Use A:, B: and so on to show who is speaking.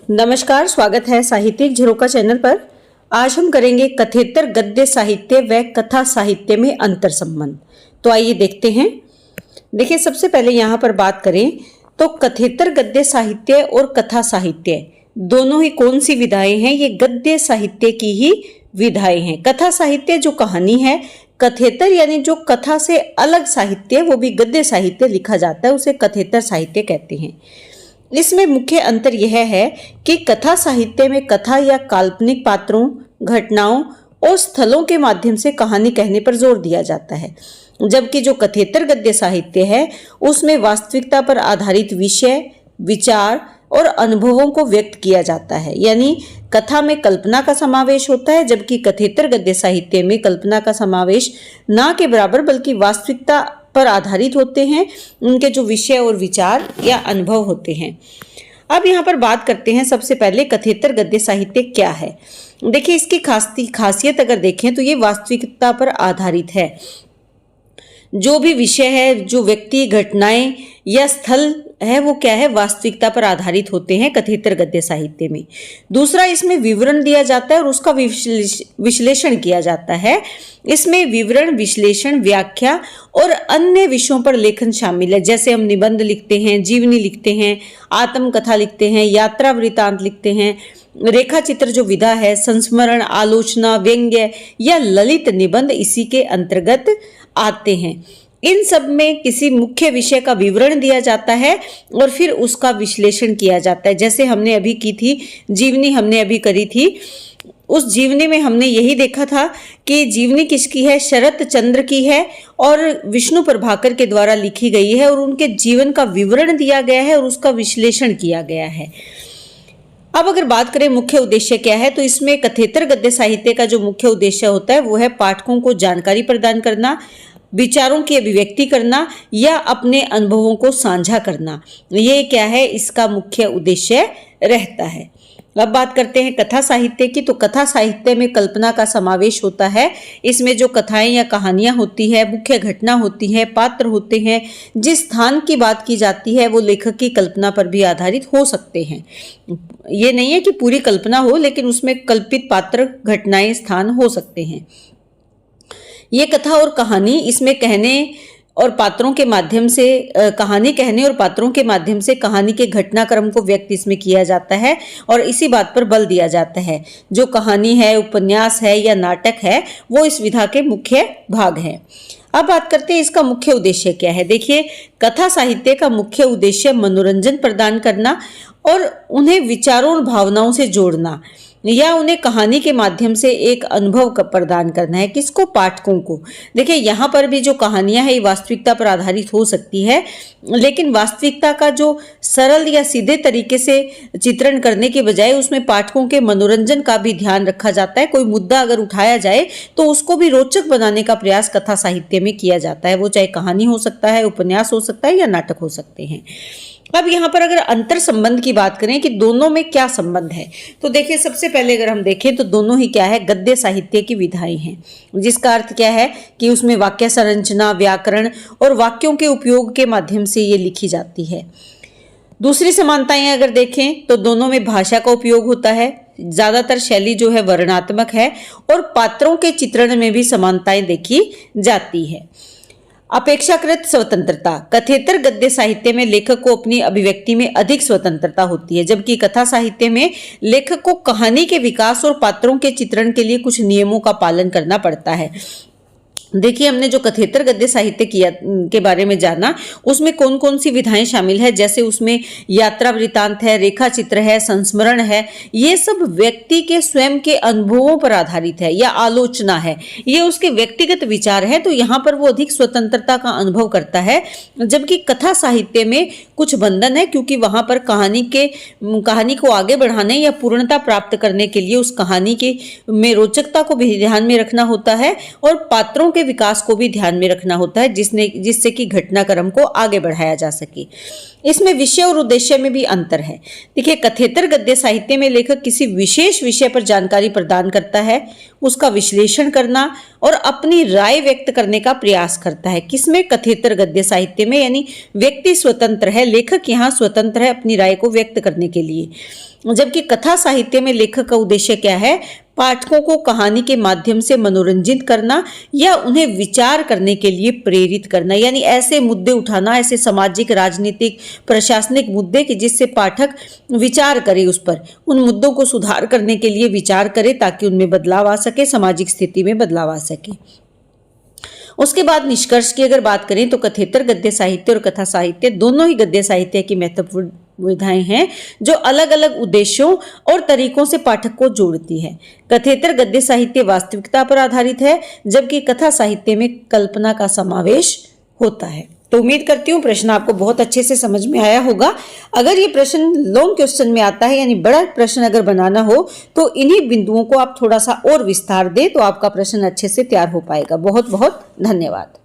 A: नमस्कार, स्वागत है साहित्यिक झरोखा चैनल पर। आज हम करेंगे कथेतर गद्य साहित्य व कथा साहित्य में अंतर संबंध। तो आइए देखते हैं। देखिए, सबसे पहले यहाँ पर बात करें तो कथेतर गद्य साहित्य और कथा साहित्य दोनों ही कौन सी विधाएं हैं? ये गद्य साहित्य की ही विधाएं हैं। कथा साहित्य जो कहानी है, कथेतर यानी जो कथा से अलग साहित्य, वो भी गद्य साहित्य लिखा जाता है, उसे कथेतर साहित्य कहते हैं। इसमें मुख्य अंतर यह है कि कथा साहित्य में कथा या काल्पनिक पात्रों, घटनाओं और स्थलों के माध्यम से कहानी कहने पर जोर दिया जाता है, जबकि जो कथेतर गद्य साहित्य है उसमें वास्तविकता पर आधारित विषय, विचार और अनुभवों को व्यक्त किया जाता है। यानी कथा में कल्पना का समावेश होता है, जबकि कथेतर गद्य साहित्य में कल्पना का समावेश ना के बराबर बल्कि वास्तविकता पर आधारित होते हैं, उनके जो विषय और विचार या अनुभव होते हैं। अब यहाँ पर बात करते हैं सबसे पहले कथेतर गद्य साहित्य क्या है। देखिए, इसकी खासियत अगर देखें तो ये वास्तविकता पर आधारित है। जो भी विषय है, जो व्यक्ति, घटनाएं या स्थल है, वो क्या है, वास्तविकता पर आधारित होते हैं कथेतर गद्य साहित्य में। दूसरा, इसमें विवरण दिया जाता है और उसका विश्लेषण किया जाता है। इसमें विवरण, विश्लेषण, व्याख्या और अन्य विषयों पर लेखन शामिल है। जैसे हम निबंध लिखते हैं, जीवनी लिखते हैं, आत्मकथा लिखते हैं, यात्रा वृतांत लिखते हैं, रेखा चित्र जो विधा है, संस्मरण, आलोचना, व्यंग्य या ललित निबंध इसी के अंतर्गत आते हैं। इन सब में किसी मुख्य विषय का विवरण दिया जाता है और फिर उसका विश्लेषण किया जाता है। जैसे हमने अभी की थी जीवनी, हमने अभी करी थी, उस जीवनी में हमने यही देखा था कि जीवनी किसकी है, शरत चंद्र की है और विष्णु प्रभाकर के द्वारा लिखी गई है और उनके जीवन का विवरण दिया गया है और उसका विश्लेषण किया गया है। अब अगर बात करें मुख्य उद्देश्य क्या है, तो इसमें कथेतर गद्य साहित्य का जो मुख्य उद्देश्य होता है वो है पाठकों को जानकारी प्रदान करना, विचारों की अभिव्यक्ति करना या अपने अनुभवों को साझा करना। ये क्या है, इसका मुख्य उद्देश्य रहता है। अब बात करते हैं कथा साहित्य की। तो कथा साहित्य में कल्पना का समावेश होता है। इसमें जो कथाएं या कहानियां होती है, मुख्य घटना होती है, पात्र होते हैं, जिस स्थान की बात की जाती है वो लेखक की कल्पना पर भी आधारित हो सकते हैं। ये नहीं है कि पूरी कल्पना हो, लेकिन उसमें कल्पित पात्र, घटनाएं, स्थान हो सकते हैं। ये कथा और कहानी, इसमें कहने और पात्रों के माध्यम से कहानी कहने और पात्रों के माध्यम से कहानी के घटनाक्रम को व्यक्त इसमें किया जाता है और इसी बात पर बल दिया जाता है। जो कहानी है, उपन्यास है या नाटक है, वो इस विधा के मुख्य भाग हैं। अब बात करते हैं इसका मुख्य उद्देश्य क्या है। देखिए, कथा साहित्य का मुख्य उद्देश्य मनोरंजन प्रदान करना और उन्हें विचारों और भावनाओं से जोड़ना या उन्हें कहानी के माध्यम से एक अनुभव प्रदान करना है। किसको? पाठकों को। देखिए, यहाँ पर भी जो कहानियां है वास्तविकता पर आधारित हो सकती है, लेकिन वास्तविकता का जो सरल या सीधे तरीके से चित्रण करने के बजाय उसमें पाठकों के मनोरंजन का भी ध्यान रखा जाता है। कोई मुद्दा अगर उठाया जाए तो उसको भी रोचक बनाने का प्रयास कथा साहित्य में किया जाता है। वो चाहे कहानी हो सकता है, उपन्यास हो सकता है या नाटक हो सकते हैं। अब यहाँ पर अगर अंतर संबंध की बात करें कि दोनों में क्या संबंध है, तो देखिए, सबसे पहले अगर हम देखें तो दोनों ही क्या है, गद्य साहित्य की विधाएं हैं, जिसका अर्थ क्या है कि उसमें वाक्य संरचना, व्याकरण और वाक्यों के उपयोग के माध्यम से ये लिखी जाती है। दूसरी समानताएं अगर देखें तो दोनों में भाषा का उपयोग होता है। ज्यादातर शैली जो है वर्णनात्मक है और पात्रों के चित्रण में भी समानताएं देखी जाती है। अपेक्षाकृत स्वतंत्रता, कथेतर गद्य साहित्य में लेखक को अपनी अभिव्यक्ति में अधिक स्वतंत्रता होती है, जबकि कथा साहित्य में लेखक को कहानी के विकास और पात्रों के चित्रण के लिए कुछ नियमों का पालन करना पड़ता है। देखिए, हमने जो कथेतर गद्य साहित्य के बारे में जाना, उसमें कौन कौन सी विधाएं शामिल है। जैसे उसमें यात्रा वृतांत है, रेखा चित्र है, संस्मरण है, ये सब व्यक्ति के स्वयं के अनुभवों पर आधारित है, या आलोचना है, ये उसके व्यक्तिगत विचार है। तो यहाँ पर वो अधिक स्वतंत्रता का अनुभव करता है, जबकि कथा साहित्य में कुछ बंधन है, क्योंकि वहां पर कहानी को आगे बढ़ाने या पूर्णता प्राप्त करने के लिए उस कहानी के में रोचकता को भी ध्यान में रखना होता है और पात्रों के विकास को भी ध्यान में रखना होता है, जिससे कि घटनाक्रम को आगे बढ़ाया जा सके। इसमें विषय और उद्देश्य में भी अंतर है। देखिए, कथेतर गद्य साहित्य में लेखक किसी विशेष विषय पर जानकारी प्रदान करता है, उसका विश्लेषण करना और अपनी राय व्यक्त करने का प्रयास करता है। किसमें? कथेतर गद्य साहित्य में, यानी व्यक्ति स्वतंत्र है, लेखक यहाँ स्वतंत्र है अपनी राय को व्यक्त करने के लिए। जबकि कथा साहित्य में लेखक का उद्देश्य क्या है? पाठकों को कहानी के माध्यम से मनोरंजित करना या उन्हें विचार करने के लिए प्रेरित करना, यानी ऐसे मुद्दे उठाना, ऐसे सामाजिक, राजनीतिक, प्रशासनिक मुद्दे कि जिससे पाठक विचार करे, उस पर, उन मुद्दों को सुधार करने के लिए विचार करे ताकि उनमें बदलाव आ सके, सामाजिक स्थिति में बदलाव आ सके। उसके बाद निष्कर्ष की अगर बात करें तो कथेतर गद्य साहित्य और कथा साहित्य दोनों ही गद्य साहित्य की महत्वपूर्ण विधाएं हैं जो अलग अलग उद्देश्यों और तरीकों से पाठक को जोड़ती है। कथेतर गद्य साहित्य वास्तविकता पर आधारित है, जबकि कथा साहित्य में कल्पना का समावेश होता है। तो उम्मीद करती हूँ प्रश्न आपको बहुत अच्छे से समझ में आया होगा। अगर ये प्रश्न लॉन्ग क्वेश्चन में आता है, यानी बड़ा प्रश्न अगर बनाना हो, तो इन्हीं बिंदुओं को आप थोड़ा सा और विस्तार दें तो आपका प्रश्न अच्छे से तैयार हो पाएगा। बहुत बहुत धन्यवाद।